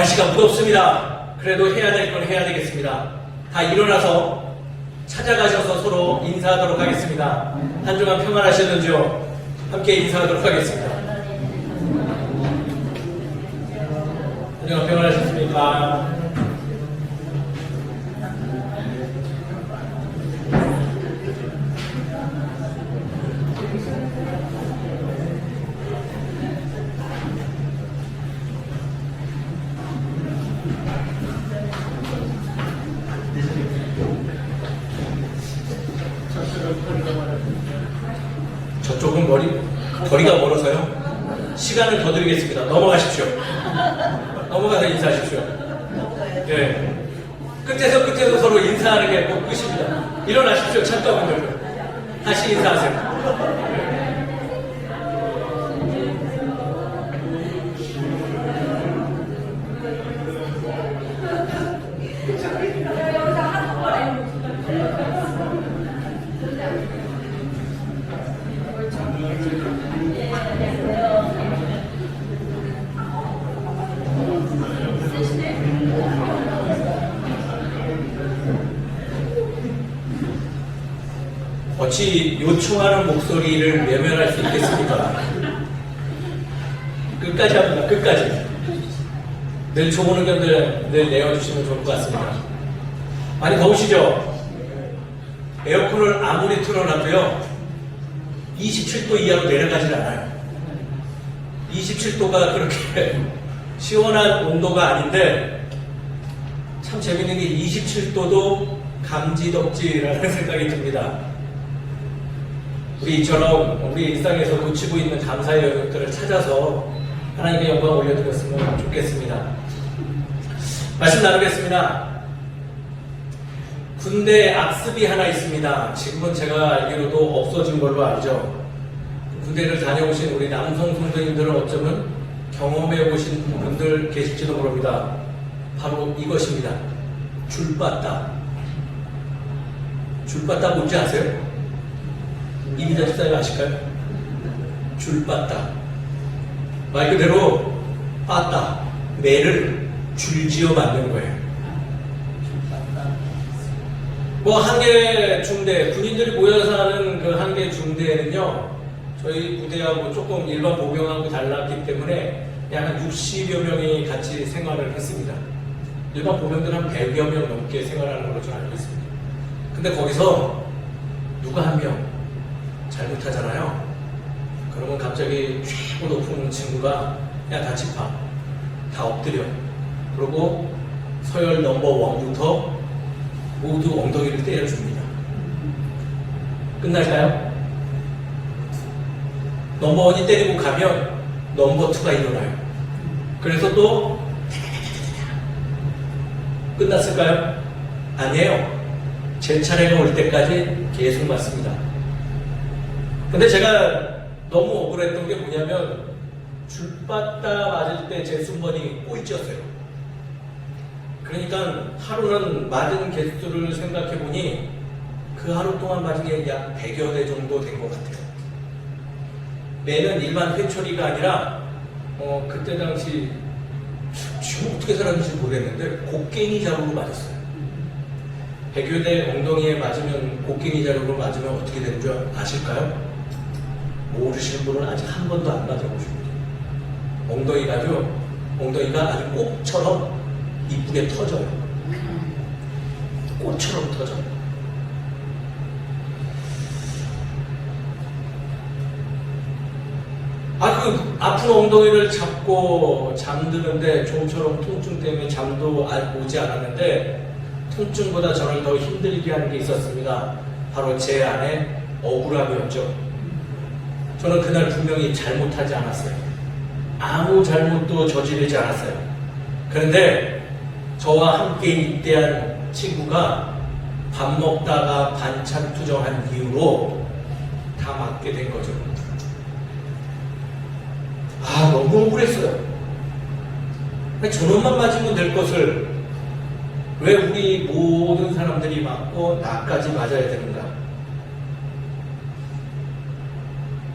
날씨가 무덥습니다. 그래도 해야 될 건 해야 되겠습니다. 다 일어나서 찾아가셔서 서로 인사하도록 하겠습니다. 한 주간 평안하셨는지요? 함께 인사하도록 하겠습니다. 한 주간 평안하셨습니까? 저쪽은 거리가 멀어서요. 시간을 더 드리겠습니다. 넘어가십시오. 넘어가서 인사하십시오. 네. 끝에서 서로 인사하는 게 꼭 끝입니다. 일어나십시오. 참가분들. 다시 인사하세요. 어찌 요청하는 목소리를 외면할 수 있겠습니까? 끝까지 합니다. 끝까지. 늘 좋은 의견들 늘 내어주시면 좋을 것 같습니다. 많이 더우시죠? 에어컨을 아무리 틀어놔도요 27도 이하로 내려가질 않아요. 27도가 그렇게 시원한 온도가 아닌데 참 재밌는 게 27도도 감지덕지라는 생각이 듭니다. 우리 일상에서 놓치고 있는 감사의 영역들을 찾아서 하나님의 영광 올려드렸으면 좋겠습니다. 말씀 나누겠습니다. 군대 악습이 하나 있습니다. 지금은 제가 알기로도 없어진 걸로 알죠. 군대를 다녀오신 우리 남성 성도님들은 어쩌면 경험해보신 분들 계실지도 모릅니다. 바로 이것입니다. 줄바따. 줄바따 뭔지 아세요? 이미자 집사님 아실까요? 줄바따. 말 그대로 빠따, 매를 줄지어 만든 거예요. 뭐 한계 중대, 군인들이 모여서 하는 그 한계 중대에는요, 저희 부대하고 조금 일반 보병하고 달랐기 때문에 약 한 60여 명이 같이 생활을 했습니다. 일반 보병들은 한 100여 명 넘게 생활하는 걸로 저는 알고 있습니다. 근데 거기서 누가 한 명 잘못하잖아요. 그러면 갑자기 최고 높은 친구가 야 다 집합, 다 엎드려. 그리고 서열 넘버 1부터 모두 엉덩이를 때려줍니다. 끝날까요? 넘버 1이 때리고 가면 넘버 2가 일어나요. 그래서 또 끝났을까요? 아니에요. 제 차례가 올 때까지 계속 맞습니다. 근데 제가 너무 억울했던 게 뭐냐면 줄바따 맞을 때 제 순번이 꼴찌였어요. 그러니까 하루는 맞은 개수를 생각해보니 그 하루 동안 맞은 게 약 100여 대 정도 된 것 같아요. 매는 일반 회초리가 아니라 그때 당시 지금 어떻게 살았는지 모르겠는데 곡괭이 자루로 맞았어요. 100여 대 엉덩이에 맞으면 곡괭이 자루로 맞으면 어떻게 되는 줄 아실까요? 모르시는 분은 아직 한 번도 안 맞아보십니다. 엉덩이가 아주 꽃처럼 이쁘게 터져요. 꽃처럼 터져요. 그 아픈 엉덩이를 잡고 잠드는데 좀처럼 통증 때문에 잠도 오지 않았는데 통증보다 저를 더 힘들게 하는 게 있었습니다. 바로 제 안에 억울함이었죠. 저는 그날 분명히 잘못하지 않았어요. 아무 잘못도 저지르지 않았어요. 그런데 저와 함께 입대한 친구가 밥 먹다가 반찬 투정한 이유로 다 맞게 된 거죠. 너무 억울했어요. 저놈만 맞으면 될 것을 왜 우리 모든 사람들이 맞고 나까지 맞아야 되는가?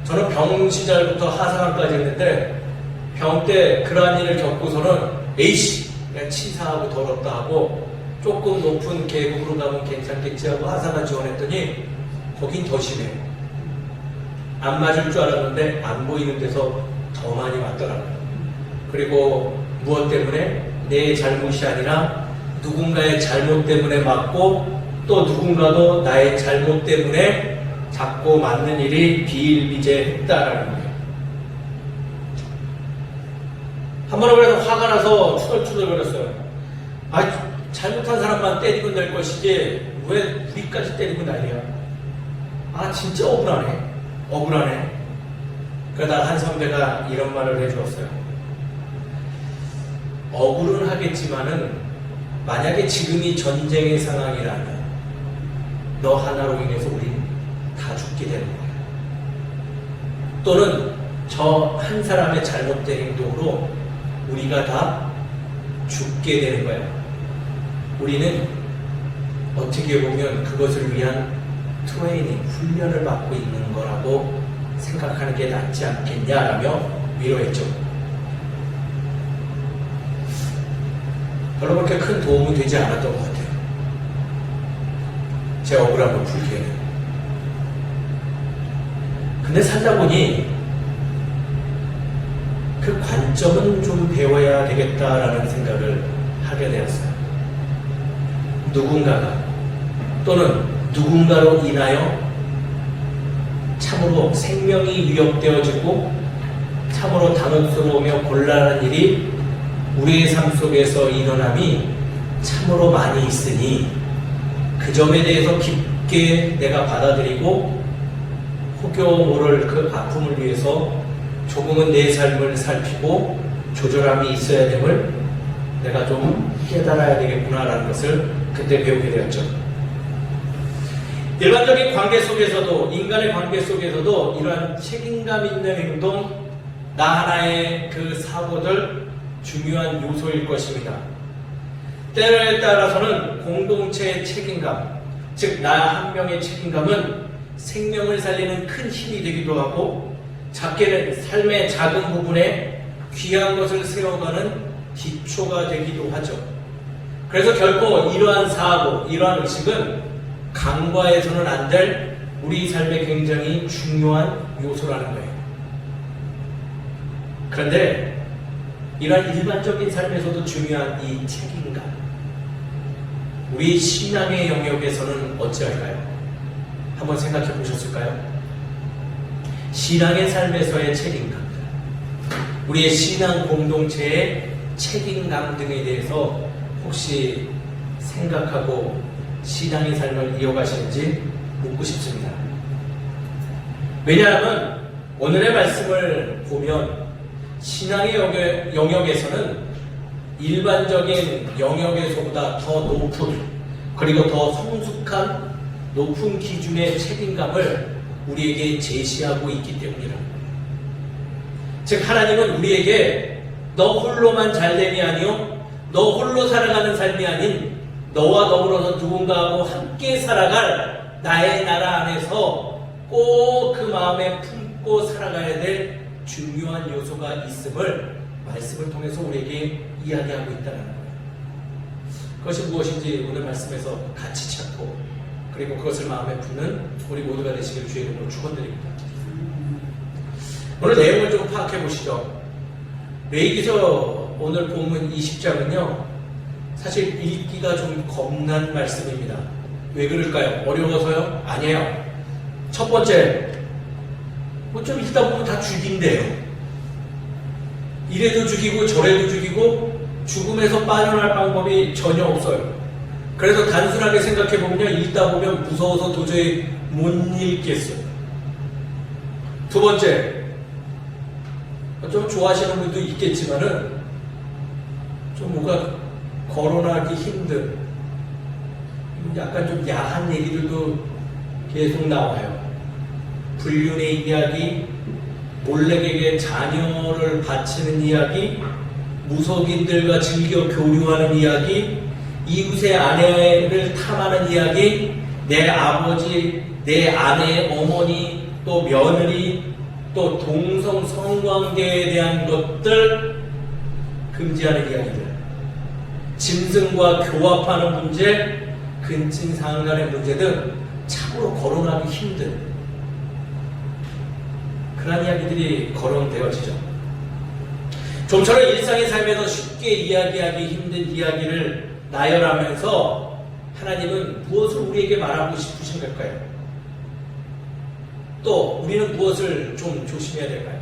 저는 병 시절부터 하사관까지 했는데 병 때 그러한 일을 겪고서는 에이씨 그냥 치사하고 더럽다 하고 조금 높은 계급으로 가면 괜찮겠지 하고 하사가 지원했더니 거긴 더 심해요. 안 맞을 줄 알았는데 안 보이는 데서 더 많이 맞더라고요. 그리고 무엇 때문에? 내 잘못이 아니라 누군가의 잘못 때문에 맞고 또 누군가도 나의 잘못 때문에 자꾸 맞는 일이 비일비재했다라는 거예요. 한 번은 그래서 화가 나서 투덜투덜거렸어요. 아, 잘못한 사람만 때리고 낼 것이지 왜 우리까지 때리고 난리야? 아, 진짜 억울하네. 그러다 한 선배가 이런 말을 해주었어요. 억울은 하겠지만은 만약에 지금이 전쟁의 상황이라면 너 하나로 인해서 우린 다 죽게 되는 거야. 또는 저 한 사람의 잘못된 행동으로 우리가 다 죽게 되는 거야. 우리는 어떻게 보면 그것을 위한 트레이닝, 훈련을 받고 있는 거라고 생각하는 게 낫지 않겠냐라며 위로했죠. 별로 그렇게 큰 도움은 되지 않았던 것 같아요. 제 억울함을 풀기에는. 근데 살다 보니 그 관점은 좀 배워야 되겠다라는 생각을 하게 되었어요. 누군가가 또는 누군가로 인하여 참으로 생명이 위협되어지고 참으로 당혹스러우며 곤란한 일이 우리의 삶 속에서 일어남이 참으로 많이 있으니 그 점에 대해서 깊게 내가 받아들이고 혹여 모를 그 아픔을 위해서 조금은 내 삶을 살피고 조절함이 있어야 됨을 내가 좀 깨달아야 되겠구나라는 것을 그때 배우게 되었죠. 일반적인 관계 속에서도, 인간의 관계 속에서도 이러한 책임감 있는 행동, 나 하나의 그 사고들 중요한 요소일 것입니다. 때에 따라서는 공동체의 책임감, 즉 나 한 명의 책임감은 생명을 살리는 큰 힘이 되기도 하고 작게는 삶의 작은 부분에 귀한 것을 세워가는 기초가 되기도 하죠. 그래서 결코 이러한 사고, 이러한 의식은 간과해서는 안 될 우리 삶의 굉장히 중요한 요소라는 거예요. 그런데 이러한 일반적인 삶에서도 중요한 이 책임감, 우리 신앙의 영역에서는 어찌할까요? 한번 생각해 보셨을까요? 신앙의 삶에서의 책임감, 우리의 신앙 공동체의 책임감 등에 대해서 혹시 생각하고 신앙의 삶을 이어가시는지 묻고 싶습니다. 왜냐하면 오늘의 말씀을 보면 신앙의 영역에서는 일반적인 영역에서보다 더 높은, 그리고 더 성숙한 높은 기준의 책임감을 우리에게 제시하고 있기 때문이랍니다. 즉 하나님은 우리에게 너 홀로만 잘됨이 아니요 너 홀로 살아가는 삶이 아닌 너와 더불어서 누군가하고 함께 살아갈 나의 나라 안에서 꼭 그 마음에 품고 살아가야 될 중요한 요소가 있음을 말씀을 통해서 우리에게 이야기하고 있다는 거예요. 그것이 무엇인지 오늘 말씀에서 같이 찾고 그리고 그것을 마음에 품는 우리 모두가 되시길 주의 이름으로 축원드립니다. 오늘 내용을 좀 파악해 보시죠. 레위기서 오늘 본문 20장은요 사실 읽기가 좀 겁난 말씀입니다. 왜 그럴까요? 어려워서요? 아니에요. 첫 번째, 뭐 좀 읽다 보면 다 죽인대요. 이래도 죽이고 저래도 죽이고 죽음에서 빠져나갈 방법이 전혀 없어요. 그래서 단순하게 생각해 보면요, 읽다 보면 무서워서 도저히 못 읽겠어요. 두 번째, 좀 좋아하시는 분도 있겠지만은 좀 뭔가 거론하기 힘든 약간 좀 야한 얘기들도 계속 나와요. 불륜의 이야기, 몰래에게 자녀를 바치는 이야기, 무속인들과 즐겨 교류하는 이야기, 이웃의 아내를 탐하는 이야기, 내 아버지, 내 아내의 어머니, 또 며느리, 또 동성 성관계에 대한 것들 금지하는 이야기들. 짐승과 교합하는 문제, 근친상간 간의 문제 등 참으로 거론하기 힘든 그런 이야기들이 거론되어지죠. 좀처럼 일상의 삶에서 쉽게 이야기하기 힘든 이야기를 나열하면서 하나님은 무엇을 우리에게 말하고 싶으신 걸까요? 또 우리는 무엇을 좀 조심해야 될까요?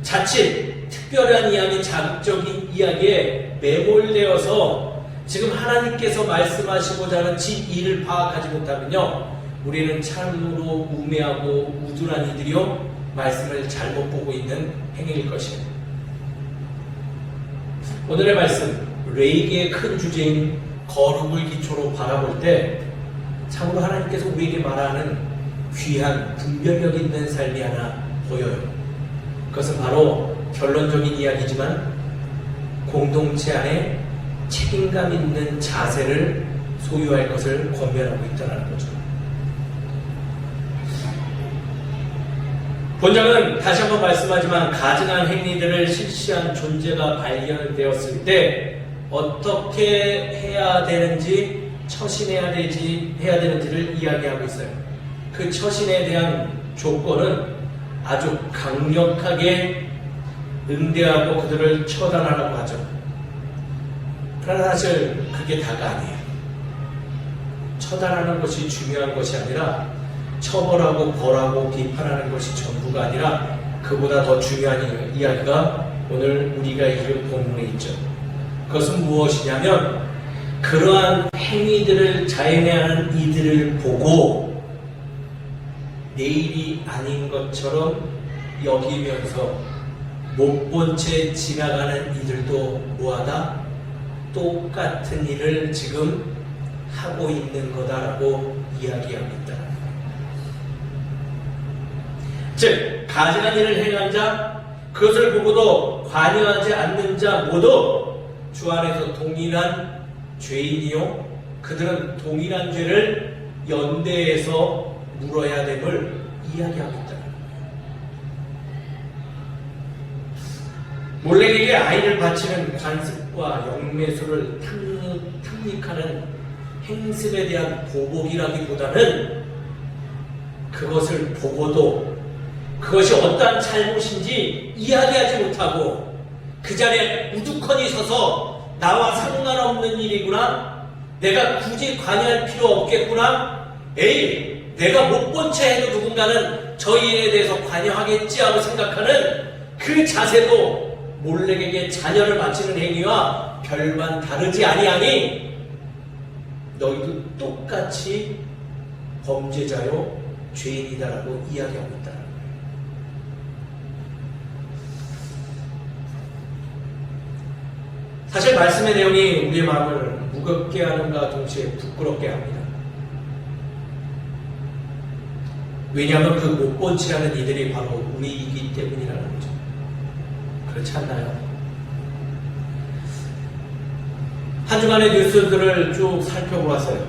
자칫 특별한 이야기, 자극적인 이야기에 매몰되어서 지금 하나님께서 말씀하시고자 하는 진의를 파악하지 못하면요, 우리는 참으로 우매하고 우둔한 이들이요, 말씀을 잘못 보고 있는 행위일 것입니다. 오늘의 말씀, 레이기의 큰 주제인 거룩을 기초로 바라볼 때 참으로 하나님께서 우리에게 말하는 귀한 분별력 있는 삶이 하나 보여요. 그것은 바로 결론적인 이야기지만 공동체 안에 책임감 있는 자세를 소유할 것을 권면하고 있다는 거죠. 본장은 다시 한번 말씀하지만 가증한 행위들을 실시한 존재가 발견되었을 때 어떻게 해야 되는지, 처신해야 되는지를 이야기하고 있어요. 그 처신에 대한 조건은 아주 강력하게 응대하고 그들을 처단하라고 하죠. 그러나 사실 그게 다가 아니에요. 처단하는 것이 중요한 것이 아니라 처벌하고 벌하고 비판하는 것이 전부가 아니라 그보다 더 중요한 이야기가 오늘 우리가 읽을 본문에 있죠. 그것은 무엇이냐면 그러한 행위들을 자행하는 이들을 보고 내일이 아닌 것처럼 여기면서 못 본 채 지나가는 이들도 뭐하다? 똑같은 일을 지금 하고 있는 거다라고 이야기하고 있다. 즉, 가증한 일을 행한 자, 그것을 보고도 관여하지 않는 자 모두 주 안에서 동일한 죄인이요, 그들은 동일한 죄를 연대해서 물어야 됨을 이야기하고 있다. 몰렉에게 아이를 바치는 관습과 영매수를 탐닉하는 행습에 대한 보복이라기보다는 그것을 보고도 그것이 어떠한 잘못인지 이야기하지 못하고 그 자리에 우두커니 서서 나와 상관없는 일이구나, 내가 굳이 관여할 필요 없겠구나, 에이 내가 못 본 채 해도 누군가는 저 일에 대해서 관여하겠지 하고 생각하는 그 자세도 몰렉에게 자녀를 바치는 행위와 별반 다르지 아니하니 너희도 똑같이 범죄자요 죄인이다라고 이야기하고 있다. 사실 말씀의 내용이 우리의 마음을 무겁게 하는가 동시에 부끄럽게 합니다. 왜냐하면 그 못 본 채하는 이들이 바로 우리이기 때문이라는 거죠. 그렇지 않나요? 한 주간의 뉴스들을 쭉 살펴보았어요.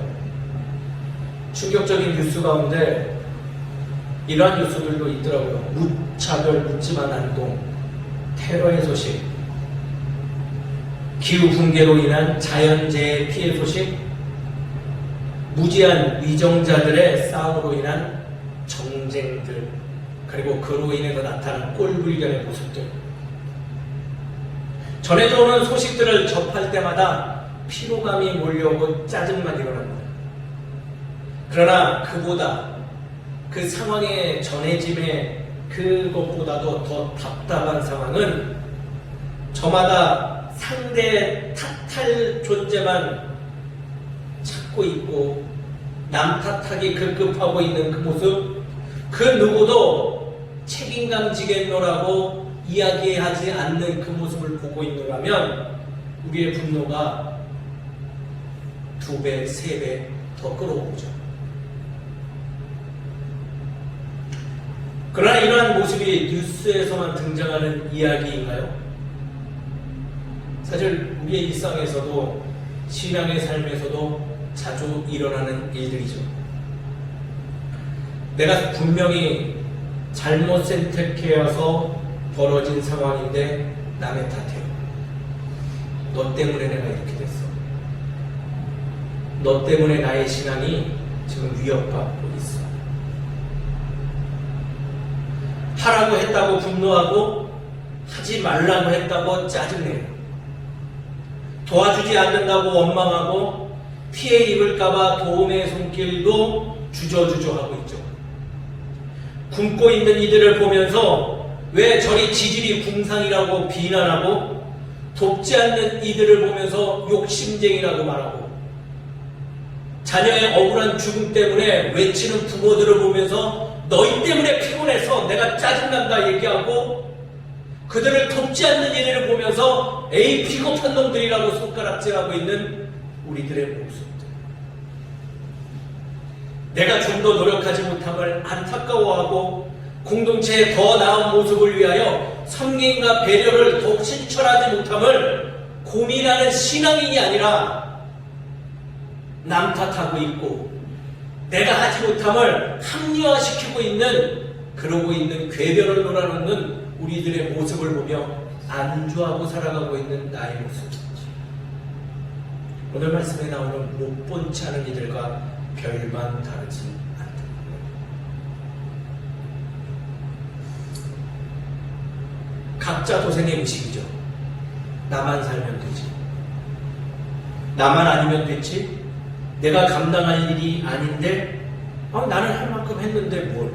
충격적인 뉴스 가운데 이러한 뉴스들도 있더라고요. 무차별 묻지마 난동, 테러의 소식, 기후붕괴로 인한 자연재해 피해 소식, 무지한 위정자들의 싸움으로 인한 정쟁들, 그리고 그로 인해서 나타난 꼴불견의 모습들. 전해져 오는 소식들을 접할 때마다 피로감이 몰려오고 짜증만 일어납니다. 그러나 그보다 그 상황의 전해짐의 그것보다도 더 답답한 상황은 저마다 상대의 탓할 존재만 찾고 있고 남 탓하기 급급하고 있는 그 모습, 그 누구도 책임감 지겠노라고 이야기하지 않는 그 모습을 보고 있노라면 우리의 분노가 2배, 3배 더 끌어오죠. 그러나 이러한 모습이 뉴스에서만 등장하는 이야기인가요? 사실 우리의 일상에서도 신앙의 삶에서도 자주 일어나는 일들이죠. 내가 분명히 잘못 선택해서 벌어진 상황인데 남의 탓해요. 너 때문에 내가 이렇게 됐어. 너 때문에 나의 신앙이 지금 위협받고 있어. 하라고 했다고 분노하고 하지 말라고 했다고 짜증내요. 도와주지 않는다고 원망하고 피해 입을까봐 도움의 손길도 주저주저 하고 있죠. 굶고 있는 이들을 보면서 왜 저리 지질이 궁상이라고 비난하고 돕지 않는 이들을 보면서 욕심쟁이라고 말하고 자녀의 억울한 죽음 때문에 외치는 부모들을 보면서 너희 때문에 피곤해서 내가 짜증난다 얘기하고 그들을 돕지 않는 이들을 보면서 에이 비겁한 놈들이라고 손가락질하고 있는 우리들의 모습들. 내가 좀 더 노력하지 못함을 안타까워하고 공동체의 더 나은 모습을 위하여 섬김과 배려를 더욱 실천하지 못함을 고민하는 신앙인이 아니라 남 탓하고 있고 내가 하지 못함을 합리화시키고 있는 그러고 있는 궤변을 놀아놓는 우리들의 모습을 보며 안주하고 살아가고 있는 나의 모습. 오늘 말씀에 나오는 못 본 채 하는 이들과 별반 다르지 않다. 각자 도생의 의식이죠. 나만 살면 되지. 나만 아니면 됐지. 내가 감당할 일이 아닌데 나는 할 만큼 했는데 뭘.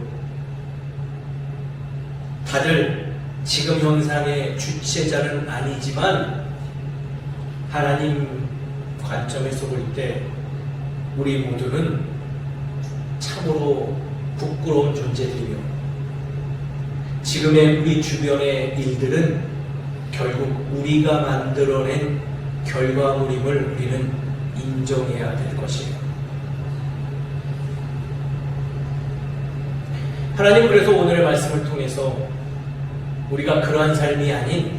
다들 지금 현상의 주체자는 아니지만 하나님 관점에서 볼 때 우리 모두는 참으로 부끄러운 존재들이며 지금의 우리 주변의 일들은 결국 우리가 만들어낸 결과물임을 우리는 인정해야 될 것이에요. 하나님 그래서 오늘의 말씀을 통해서 우리가 그러한 삶이 아닌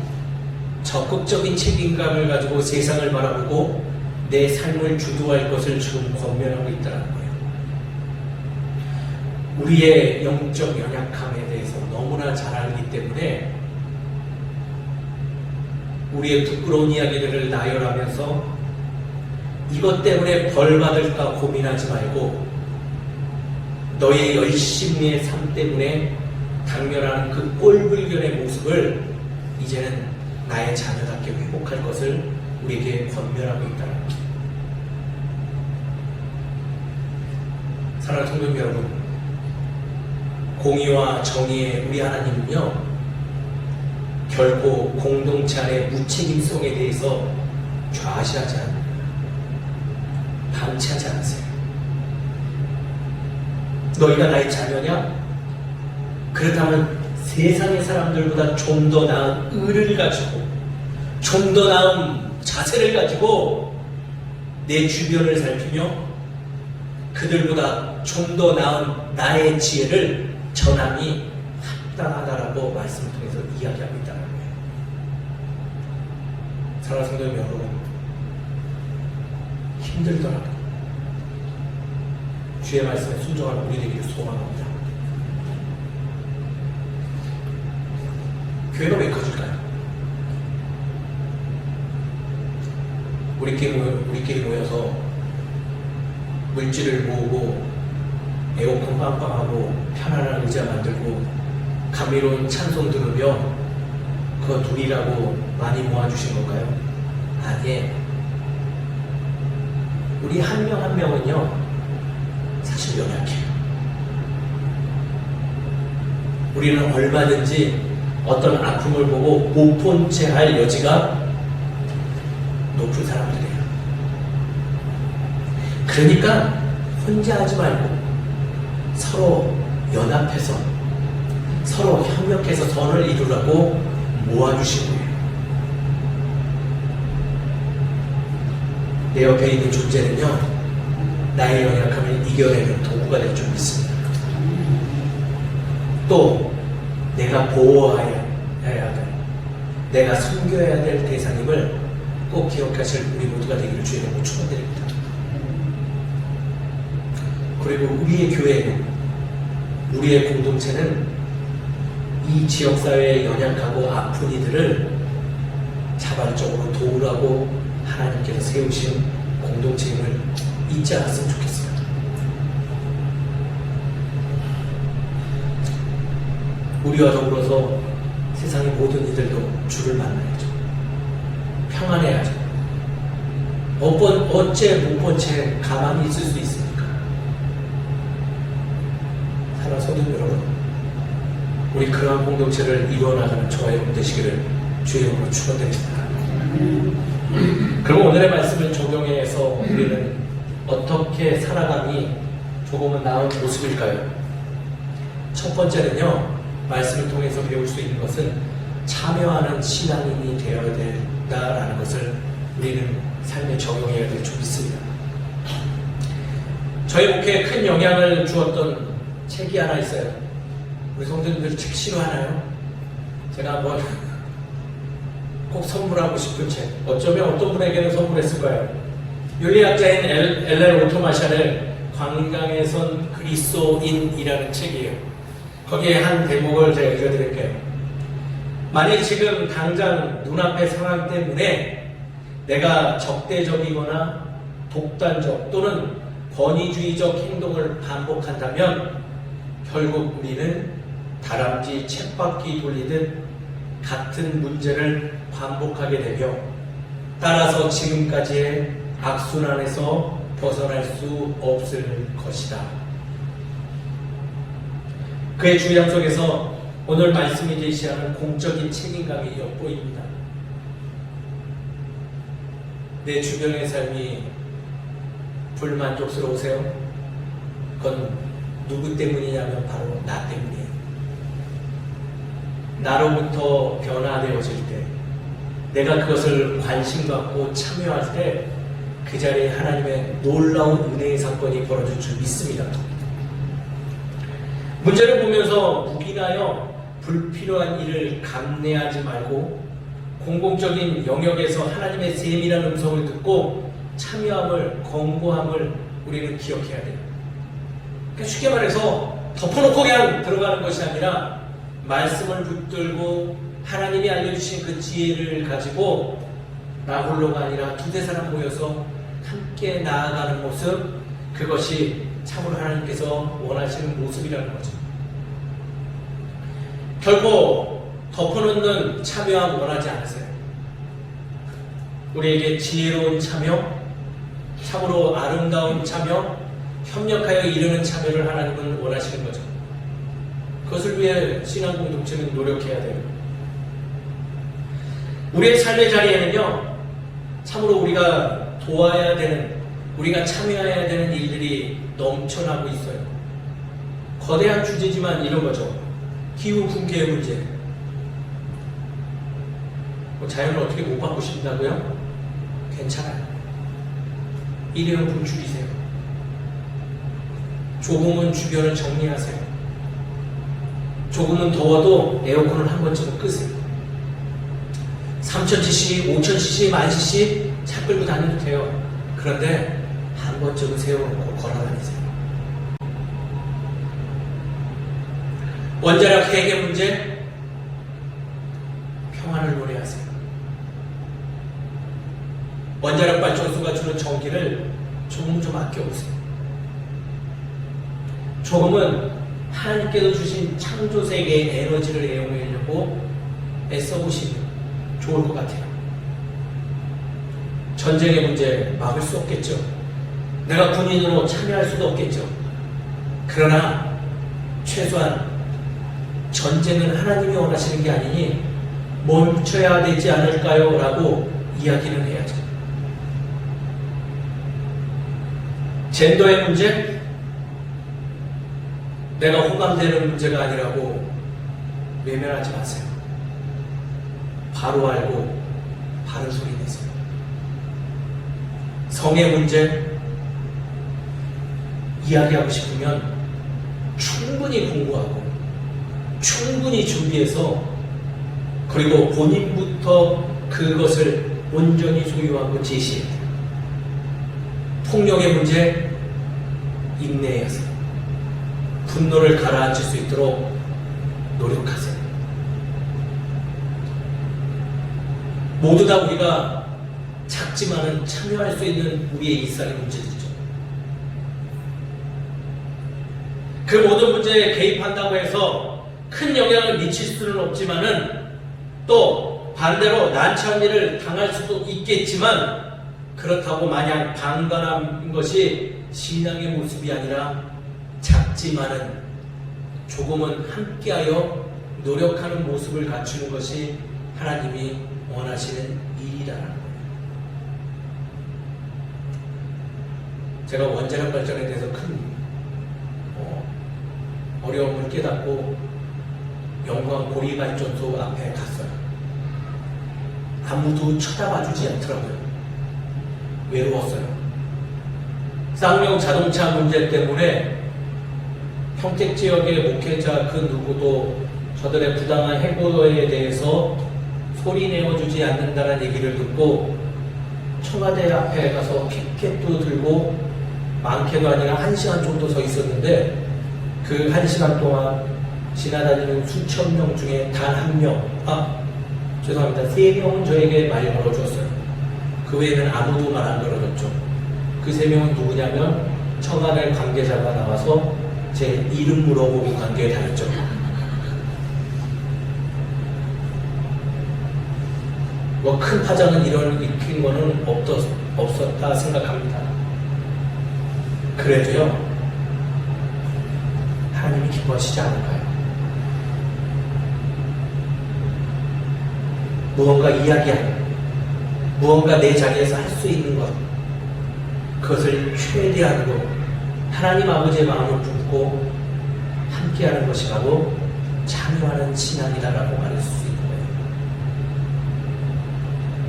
적극적인 책임감을 가지고 세상을 바라보고 내 삶을 주도할 것을 지금 권면하고 있다는 거예요. 우리의 영적 연약함에 대해서 너무나 잘 알기 때문에 우리의 부끄러운 이야기들을 나열하면서 이것 때문에 벌 받을까 고민하지 말고 너의 열심의 삶 때문에 당면하는 그 꼴불견의 모습을 이제는 나의 자녀답게 회복할 것을 우리에게 권면하고 있다는 것입니다. 사랑하는 성도 여러분, 공의와 정의의 우리 하나님은요 결코 공동체 안의 무책임성에 대해서 좌시하지 않습니다. 방치하지 않으세요. 너희가 나의 자녀냐? 그렇다면 세상의 사람들보다 좀 더 나은 의를 가지고 좀 더 나은 자세를 가지고 내 주변을 살피며 그들보다 좀 더 나은 나의 지혜를 전함이 합당하다라고 말씀을 통해서 이야기하고 있다는 거예요. 사랑하는 성도 여러분, 힘들더라도 주의 말씀에 순종하는 우리 되기를 소망합니다. 교회가 왜 커질까요? 우리끼리 모여서 물질을 모으고 에어컨 빵빵하고 편안한 의자 만들고 감미로운 찬송 들으며 그거 둘이라고 많이 모아주신 건가요? 아니에요. 우리 한 명 한 명은요 사실 연약해요. 우리는 얼마든지 어떤 아픔을 보고 못 본 채 할 여지가 높은 사람들이에요. 그러니까 혼자 하지 말고 서로 연합해서 서로 협력해서 선을 이루라고 모아주신 거예요. 내 옆에 있는 존재는요 나의 연약함을 이겨내는 도구가 될 줄 믿습니다. 또 내가 보호해야 될, 내가 섬겨야 될 대상임을 꼭 기억하실 우리 모두가 되기를 주님으로 축원드립니다. 그리고 우리의 교회는, 우리의 공동체는 이 지역사회에 연약하고 아픈 이들을 자발적으로 도우라고 하나님께서 세우신 공동체임을 잊지 않았으면 좋겠어요. 우리와 더불어서 세상의 모든 이들도 주를 만나야죠. 평안해야죠. 어째 못 본 채 가만히 있을 수 있습니까? 사랑하는 성도 여러분, 우리 그러한 공동체를 이루어나가는 저와 여러분 되시기를 주의 이름으로 축원드립니다. 그리고 오늘의 말씀을 적용해서 우리는 어떻게 살아감이 조금은 나은 모습일까요? 첫 번째는요, 말씀을 통해서 배울 수 있는 것은 참여하는 신앙인이 되어야 된다라는 것을 우리는 삶에 적용해야 될 줄 믿습니다. 저희 목회에 큰 영향을 주었던 책이 하나 있어요. 우리 성도님들 책 싫어하나요? 제가 한번 꼭 선물하고 싶은 책, 어쩌면 어떤 분에게는 선물했을 거예요. 윤리학자인 엘렌 오토마샬의 관광에선 그리스도인이라는 책이에요. 거기에 한 대목을 제가 읽어드릴게요. 만일 지금 당장 눈앞의 상황 때문에 내가 적대적이거나 독단적 또는 권위주의적 행동을 반복한다면 결국 우리는 다람쥐 쳇바퀴 돌리듯 같은 문제를 반복하게 되며 따라서 지금까지의 악순환에서 벗어날 수 없을 것이다. 그의 주장 속에서 오늘 말씀이 제시하는 공적인 책임감이 엿보입니다. 내 주변의 삶이 불만족스러우세요? 그건 누구 때문이냐면 바로 나 때문이에요. 나로부터 변화되어질 때, 내가 그것을 관심 갖고 참여할 때 그 자리에 하나님의 놀라운 은혜의 사건이 벌어질 줄 믿습니다. 문제를 보면서 묵인하여 불필요한 일을 감내하지 말고 공공적인 영역에서 하나님의 세밀한 음성을 듣고 참여함을, 권고함을 우리는 기억해야 돼요. 그러니까 쉽게 말해서 덮어놓고 그냥 들어가는 것이 아니라 말씀을 붙들고 하나님이 알려주신 그 지혜를 가지고 나 홀로가 아니라 두세 사람 모여서 함께 나아가는 모습, 그것이 참으로 하나님께서 원하시는 모습이라는 거죠. 결코 덮어놓는 참여함 원하지 않으세요. 우리에게 지혜로운 참여, 참으로 아름다운 참여, 협력하여 이루는 참여를 하나님은 원하시는 거죠. 그것을 위해 신앙 공동체는 노력해야 돼요. 우리의 삶의 자리에는요, 참으로 우리가 도와야 되는, 우리가 참여해야 되는 일들이 넘쳐나고 있어요. 거대한 주제지만 이런 거죠. 기후 붕괴의 문제. 자연을 어떻게 못 바꾸신다고요? 괜찮아요. 일회용품 줄이세요. 조금은 주변을 정리하세요. 조금은 더워도 에어컨을 한 번쯤은 끄세요. 3000cc, 5000cc, 10,000cc 차 끌고 다녀도 돼요. 그런데 한 번쯤은 세워놓고 걸어다니세요. 원자력 해계 문제, 평안을 노래하세요. 원자력 발전소가 주는 전기를 조금 좀 아껴보세요. 조금은 하나님께서 주신 창조 세계의 에너지를 애용하려고 애써보시면 좋을 것 같아요. 전쟁의 문제 막을 수 없겠죠. 내가 군인으로 참여할 수도 없겠죠. 그러나 최소한 전쟁은 하나님이 원하시는 게 아니니 멈춰야 되지 않을까요? 라고 이야기는 해야죠. 젠더의 문제, 내가 호감되는 문제가 아니라고 외면하지 마세요. 바로 알고 바른 소리 내세요. 성의 문제, 이야기하고 싶으면 충분히 공부하고 충분히 준비해서, 그리고 본인부터 그것을 온전히 소유하고 제시해야 돼요. 폭력의 문제, 인내하세요. 분노를 가라앉힐 수 있도록 노력하세요. 모두 다 우리가 작지만은 참여할 수 있는 우리의 일상의 문제들이죠. 그 모든 문제에 개입한다고 해서 큰 영향을 미칠 수는 없지만은 또 반대로 난처한 일을 당할 수도 있겠지만 그렇다고 마냥 방관한 것이 신앙의 모습이 아니라 작지만은 조금은 함께하여 노력하는 모습을 갖추는 것이 하나님이 원하시는 일이라는 거예요. 제가 원자력 발전에 대해서 큰 어려움을 깨닫고 영광 고리발전소 앞에 갔어요. 아무도 쳐다봐주지 않더라고요. 외로웠어요. 쌍용 자동차 문제 때문에 평택 지역의 목회자 그 누구도 저들의 부당한 행보에 대해서 소리 내어주지 않는다는 얘기를 듣고 청와대 앞에 가서 피켓도 들고 많게도 아니라 1시간 정도 서 있었는데 그 1시간 동안 지나다니는 수천 명 중에 단 한 명, 죄송합니다. 3명은 저에게 말 걸어줬어요. 그 외에는 아무도 말 안 걸어줬죠. 그 3명은 누구냐면 청와대 관계자가 나와서 제 이름 물어보고 관계에 다녔죠. 뭐 큰 파장은 일으킨 거는 없었다 생각합니다. 그래도요, 하나님이 기뻐하시지 않을까요? 무언가 이야기하는, 무언가 내 자리에서 할 수 있는 것, 그것을 최대한으로 하나님 아버지의 마음을 품고 함께하는 것이 바로 참여하는 신앙이다라고 말할 수 있는 거예요.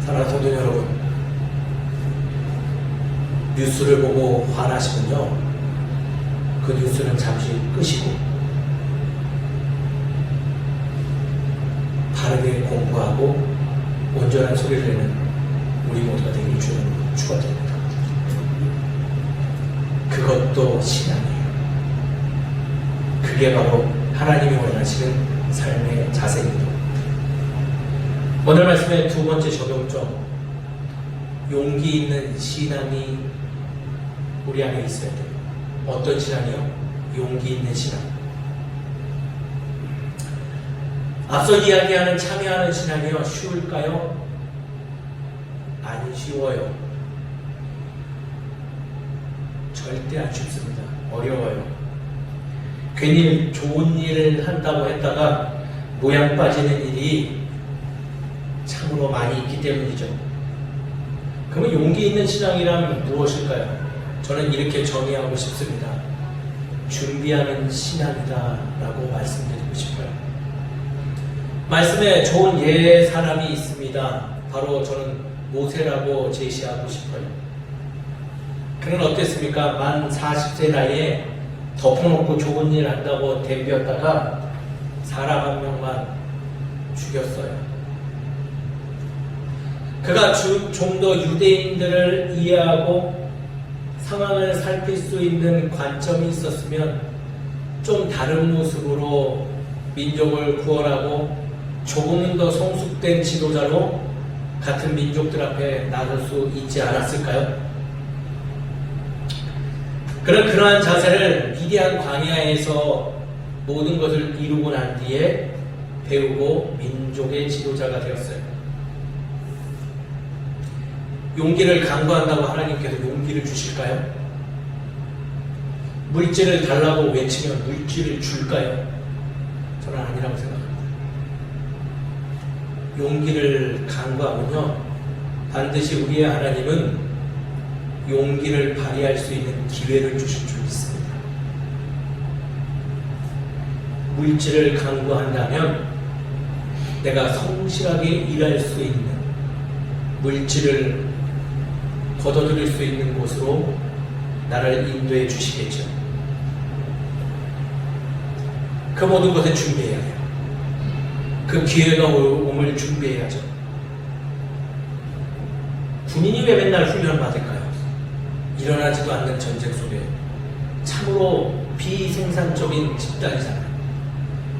사랑하는 성도 여러분, 뉴스를 보고 화나시면요, 그 뉴스는 잠시 끄시고 바르게 공부하고 온전한 소리를 내는 우리 모두가 되기를 주는 축원드립니다. 그것도 신앙이에요. 그게 바로 하나님이 원하시는 삶의 자세입니다. 오늘 말씀의 두 번째 적용점, 용기 있는 신앙이 우리 안에 있어야 돼요. 어떤 신앙이요? 용기 있는 신앙. 앞서 이야기하는 참여하는 신앙이요, 쉬울까요? 안 쉬워요. 절대 안 쉽습니다. 어려워요. 괜히 좋은 일을 한다고 했다가 모양 빠지는 일이 참으로 많이 있기 때문이죠. 그러면 용기 있는 신앙이란 무엇일까요? 저는 이렇게 정의하고 싶습니다. 준비하는 신앙이다 라고 말씀드리고 싶어요. 말씀에 좋은 예 사람이 있습니다. 바로 저는 모세라고 제시하고 싶어요. 그는 어땠습니까? 만 40세 나이에 덮어놓고 좋은 일 한다고 덤볐다가 사람 한 명만 죽였어요. 그가 좀 더 유대인들을 이해하고 상황을 살필 수 있는 관점이 있었으면 좀 다른 모습으로 민족을 구원하고 조금 더 성숙된 지도자로 같은 민족들 앞에 나설 수 있지 않았을까요? 그러한 자세를 위대한 광야에서 모든 것을 이루고 난 뒤에 배우고 민족의 지도자가 되었어요. 용기를 강구한다고 하나님께서 용기를 주실까요? 물질을 달라고 외치면 물질을 줄까요? 저는 아니라고 생각합니다. 용기를 강구하면요, 반드시 우리의 하나님은 용기를 발휘할 수 있는 기회를 주실 줄 믿습니다. 물질을 강구한다면 내가 성실하게 일할 수 있는, 물질을 거둬들일 수 있는 곳으로 나를 인도해 주시겠죠. 그 모든 것을 준비해야 해요. 그 기회가 오면 준비해야죠. 군인이 왜 맨날 훈련을 받을까요? 일어나지도 않는 전쟁 속에 참으로 비생산적인 집단이잖아요.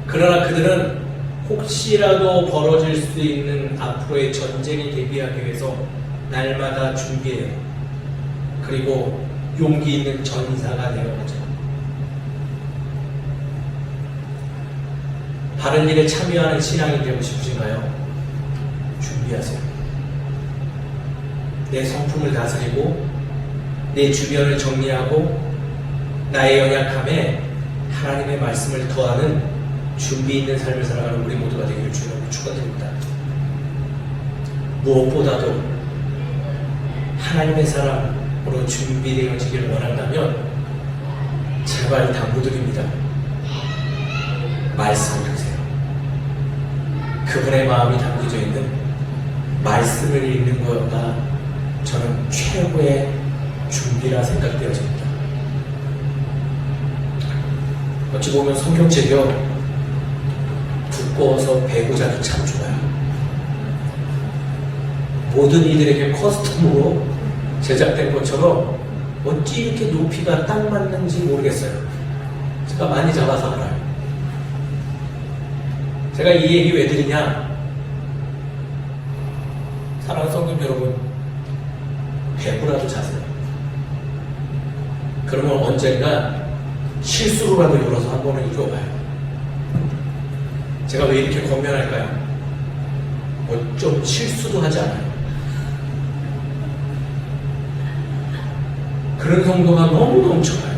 그러나 그들은 혹시라도 벌어질 수 있는 앞으로의 전쟁에 대비하기 위해서 날마다 준비해요. 그리고 용기 있는 전사가 되어가죠. 바른 일에 참여하는 신앙이 되고 싶으신가요? 준비하세요. 내 성품을 다스리고 내 주변을 정리하고 나의 연약함에 하나님의 말씀을 더하는 준비 있는 삶을 살아가는 우리 모두가 되기를 주님으로 축원드립니다. 무엇보다도 하나님의 사람으로 준비되어지기를 원한다면 제발 당부드립니다. 말씀을 드세요. 그분의 마음이 담겨져 있는 말씀을 읽는 것보다 저는 최고의 준비라 생각되어집니다. 어찌 보면 성경책이요, 두꺼워서 배고자도 참 좋아요. 모든 이들에게 커스텀으로 제작된 것처럼 어찌 이렇게 높이가 딱 맞는지 모르겠어요. 제가 많이 잡아서 알아요. 제가 이 얘기 왜 드리냐? 사랑하는 성도 여러분, 배고라도 자세요. 그러면 언젠가 실수로라도 열어서 한 번은 읽어봐요. 제가 왜 이렇게 권면할까요? 뭐 좀 실수도 하지 않아요. 그런 성도가 너무 넘쳐나요.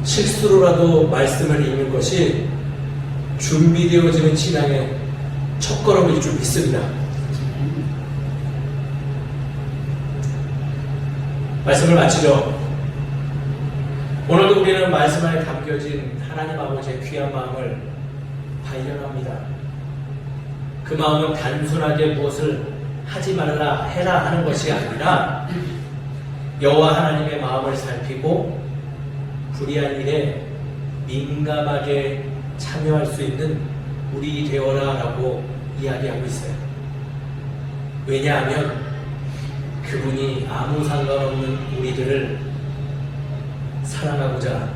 실수로라도 말씀을 읽는 것이 준비되어지는 신앙의 첫걸음일 줄 믿습니다. 말씀을 마치죠. 오늘도 우리는 말씀 안에 담겨진 하나님 아버지의 귀한 마음을 발견합니다. 그 마음은 단순하게 무엇을 하지 말라 해라 하는 것이 아니라 여호와 하나님의 마음을 살피고 불의한 일에 민감하게 참여할 수 있는 우리 되어라 라고 이야기하고 있어요. 왜냐하면 그분이 아무 상관없는 우리들을 사랑하고자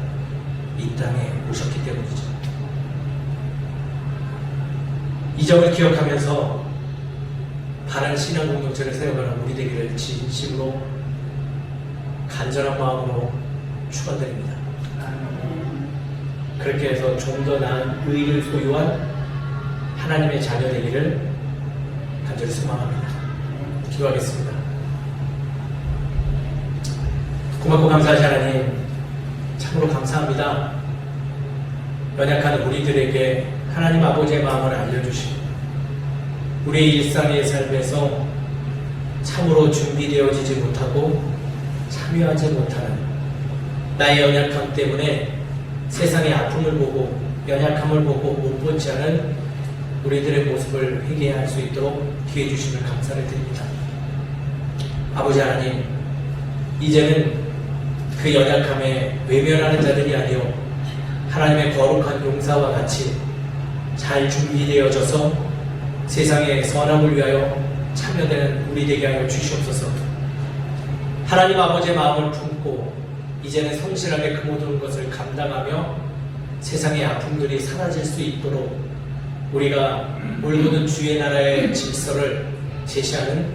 이 땅에 오셨기 때문이죠. 이 점을 기억하면서 바른 신앙 공동체를 세워가는 우리 되기를 진심으로 간절한 마음으로 축원드립니다. 그렇게 해서 좀 더 나은 의를 소유한 하나님의 자녀 되기를 간절히 소망합니다. 기도하겠습니다. 고맙고 감사하신 하나님, 참으로 감사합니다. 연약한 우리들에게 하나님 아버지의 마음을 알려주시고 우리의 일상의 삶에서 참으로 준비되어지지 못하고 참여하지 못하는 나의 연약함 때문에 세상의 아픔을 보고 연약함을 보고 못 본지 않은 우리들의 모습을 회개할 수 있도록 기회 주심을 감사를 드립니다. 아버지 하나님, 이제는 그 연약함에 외면하는 자들이 아니요 하나님의 거룩한 용사와 같이 잘 준비되어져서 세상의 선함을 위하여 참여되는 우리 되게 하여 주시옵소서. 하나님 아버지의 마음을 품고 이제는 성실하게 그 모든 것을 감당하며 세상의 아픔들이 사라질 수 있도록 우리가 올모든 주의 나라의 질서를 제시하는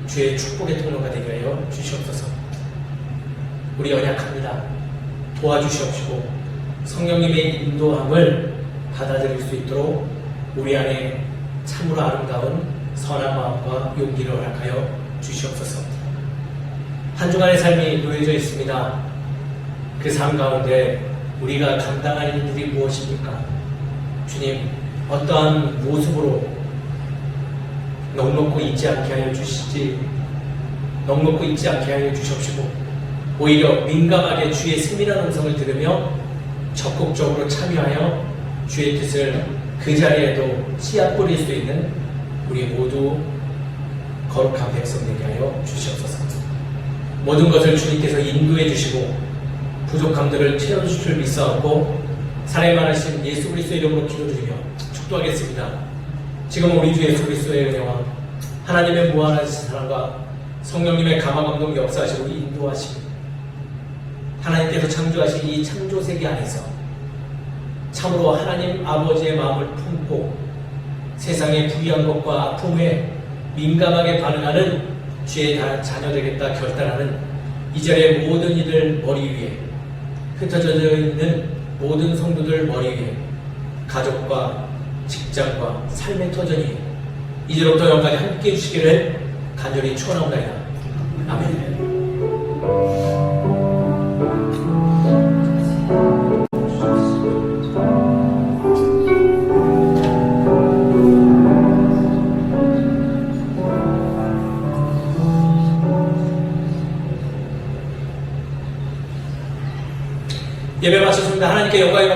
주의 축복의 통로가 되게 하여 주시옵소서. 우리 연약합니다. 도와주시옵시고 성령님의 인도함을 받아들일 수 있도록 우리 안에 참으로 아름다운 선한 마음과 용기를 허락하여 주시옵소서. 한 주간의 삶이 놓여져 있습니다. 그 삶 가운데 우리가 감당할 일들이 무엇입니까? 주님, 어떠한 모습으로 넉넉고 있지 않게 하여 주시지, 넉넉고 있지 않게 하여 주시옵시고 오히려 민감하게 주의 세밀한 음성을 들으며 적극적으로 참여하여 주의 뜻을 그 자리에도 씨앗 뿌릴 수 있는 우리 모두 거룩한 백성 되게 하여 주시옵소서. 모든 것을 주님께서 인도해 주시고 부족함들을 채워주실 줄 믿사옵고 사랑이 많으신 예수 그리스도의 이름으로 기도드리며 축도하겠습니다. 지금 우리 주 예수 그리스도의 은혜와 하나님의 무한한 사랑과 성령님의 감화감동 역사하시고 인도하시고 하나님께서 창조하신 이 창조세계 안에서 참으로 하나님 아버지의 마음을 품고 세상의 불의한 것과 아픔에 민감하게 반응하는 주의 자녀 되겠다 결단하는 이 자리의 모든 이들 머리 위에 흩어져 있는 모든 성도들 머리 위에 가족과 직장과 삶의 터전이 이제로부터 영까지 함께 해주시기를 간절히 축원하옵나이다. 아멘. 예배 마쳤습니다. 하나님께 영광이